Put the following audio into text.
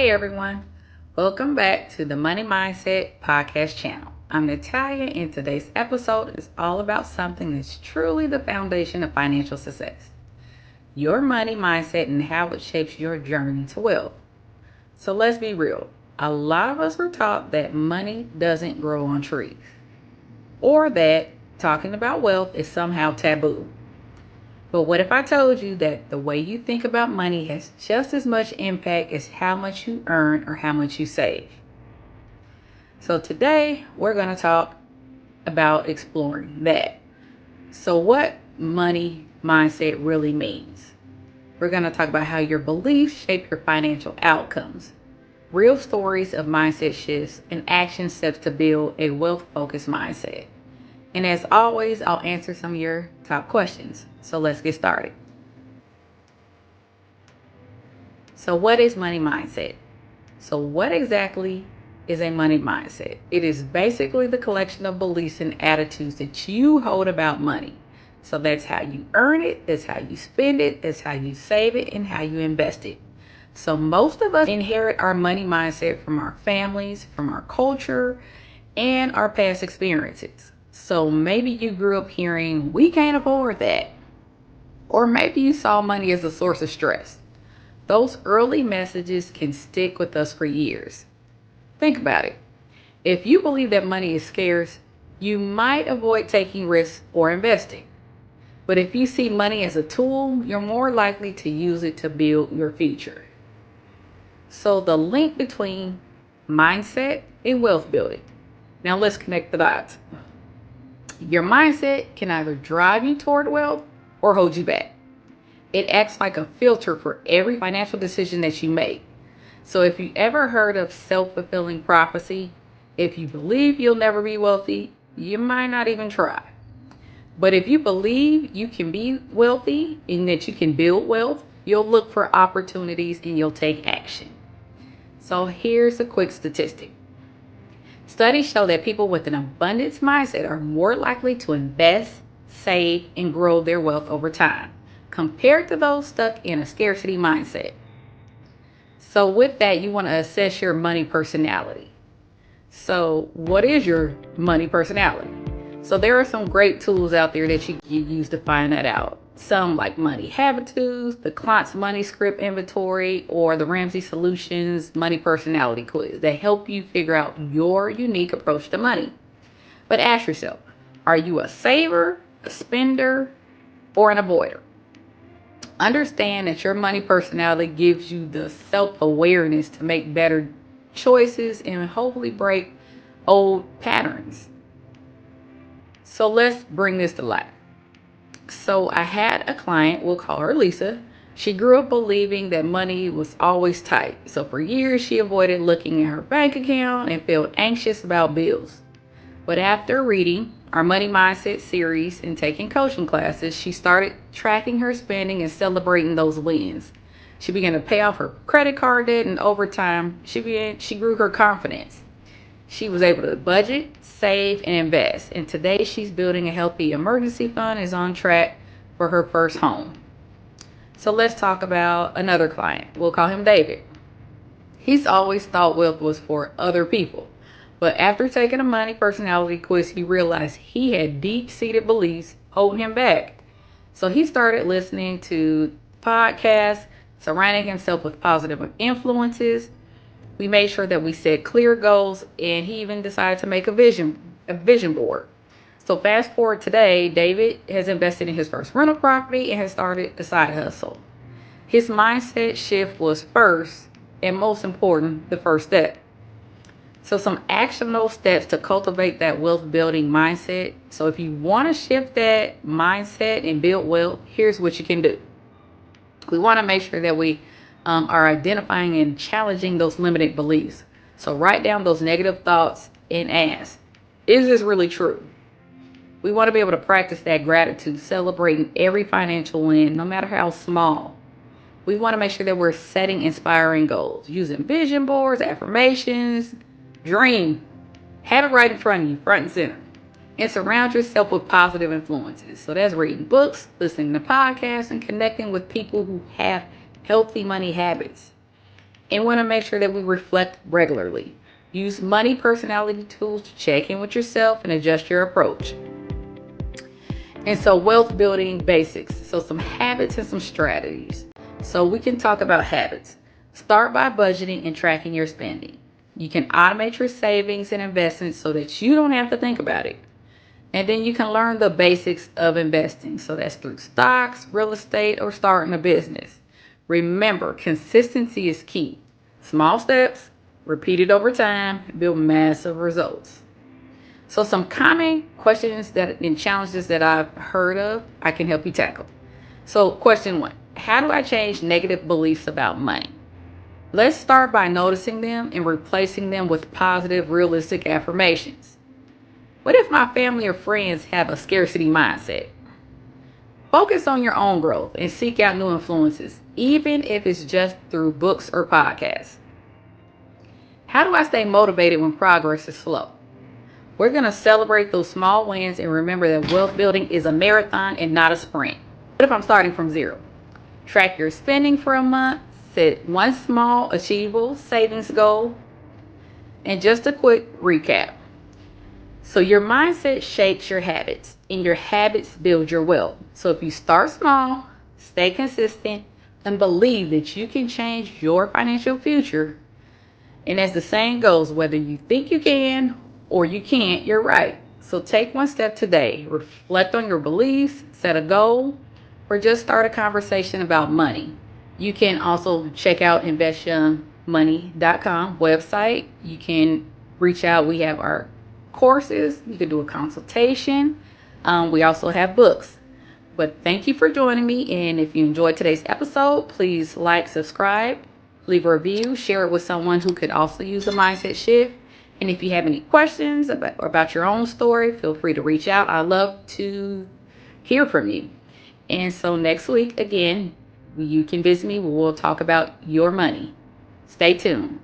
Hey everyone, welcome back to the Money Mindset podcast channel. I'm Natalia, and today's episode is all about something that's truly the foundation of financial success: your money mindset and how it shapes your journey to wealth. So let's be real. A lot of us were taught that money doesn't grow on trees, or that talking about wealth is somehow taboo. But what if I told you that the way you think about money has just as much impact as how much you earn or how much you save? So today we're going to talk about exploring that. So what money mindset really means. We're going to talk about how your beliefs shape your financial outcomes, real stories of mindset shifts, and action steps to build a wealth-focused mindset. And as always, I'll answer some of your top questions. So let's get started. So what is money mindset? So what exactly is a money mindset? It is basically the collection of beliefs and attitudes that you hold about money. So that's how you earn it, that's how you spend it, that's how you save it, and how you invest it. So most of us inherit our money mindset from our families, from our culture, and our past experiences. So maybe you grew up hearing, we can't afford that. Or maybe you saw money as a source of stress. Those early messages can stick with us for years. Think about it. If you believe that money is scarce, you might avoid taking risks or investing. But if you see money as a tool, you're more likely to use it to build your future. So the link between mindset and wealth building. Now let's connect the dots. Your mindset can either drive you toward wealth or hold you back. It acts like a filter for every financial decision that you make. So if you ever heard of self-fulfilling prophecy, if you believe you'll never be wealthy, you might not even try. But if you believe you can be wealthy and that you can build wealth, you'll look for opportunities and you'll take action. So here's a quick statistic. Studies show that people with an abundance mindset are more likely to invest, save, and grow their wealth over time, compared to those stuck in a scarcity mindset. So with that, you want to assess your money personality. So what is your money personality? So there are some great tools out there that you can use to find that out. Some like Money Habitudes, the Klontz Money Script Inventory, or the Ramsey Solutions Money Personality Quiz that help you figure out your unique approach to money. But ask yourself, are you a saver, a spender, or an avoider? Understand that your money personality gives you the self-awareness to make better choices and hopefully break old patterns. So let's bring this to life. So I had a client, we'll call her Lisa. She grew up believing that money was always tight. So for years, she avoided looking at her bank account and felt anxious about bills. But after reading our Money Mindset series and taking coaching classes, she started tracking her spending and celebrating those wins. She began to pay off her credit card debt, and over time, she grew her confidence. She was able to budget, save, and invest. And today she's building a healthy emergency fund and is on track for her first home. So let's talk about another client. We'll call him David. He's always thought wealth was for other people. But after taking a money personality quiz, he realized he had deep-seated beliefs holding him back. So he started listening to podcasts, surrounding himself with positive influences. We made sure that we set clear goals, and he even decided to make a vision board. So fast forward today, David has invested in his first rental property and has started a side hustle. His mindset shift was first, and most important, the first step. So some actionable steps to cultivate that wealth building mindset. So if you want to shift that mindset and build wealth, here's what you can do. We want to make sure that we are identifying and challenging those limiting beliefs. So write down those negative thoughts and ask, is this really true? We want to be able to practice that gratitude, celebrating every financial win, no matter how small. We want to make sure that we're setting inspiring goals, using vision boards, affirmations, dream. Have it right in front of you, front and center. And surround yourself with positive influences. So that's reading books, listening to podcasts, and connecting with people who have healthy money habits. and want to make sure that we reflect regularly. Use money personality tools to check in with yourself and adjust your approach. And so, wealth building basics. So, some habits and some strategies. So, we can talk about habits. Start by budgeting and tracking your spending. You can automate your savings and investments so that you don't have to think about it. And then you can learn the basics of investing. So, that's through stocks, real estate, or starting a business. Remember, consistency is key. Small steps, repeated over time, build massive results. So some common questions and challenges that I've heard of, I can help you tackle. So question 1, how do I change negative beliefs about money? Let's start by noticing them and replacing them with positive, realistic affirmations. What if my family or friends have a scarcity mindset? Focus on your own growth and seek out new influences, even if it's just through books or podcasts. How do I stay motivated when progress is slow? We're going to celebrate those small wins and remember that wealth building is a marathon and not a sprint. What if I'm starting from zero? Track your spending for a month, set one small, achievable savings goal, and just a quick recap. So your mindset shapes your habits, and your habits build your wealth. So if you start small, stay consistent, and believe that you can change your financial future, and as the saying goes, whether you think you can or you can't, you're right. So take one step today. Reflect on your beliefs, set a goal, or just start a conversation about money. You can also check out investyoungmoney.com website. You can reach out. We have our courses. You can do a consultation. We also have books. But thank you for joining me. And if you enjoyed today's episode, please like, subscribe, leave a review, share it with someone who could also use a mindset shift. And if you have any questions about your own story, feel free to reach out. I love to hear from you. And so next week, again, you can visit me. We'll talk about your money. Stay tuned.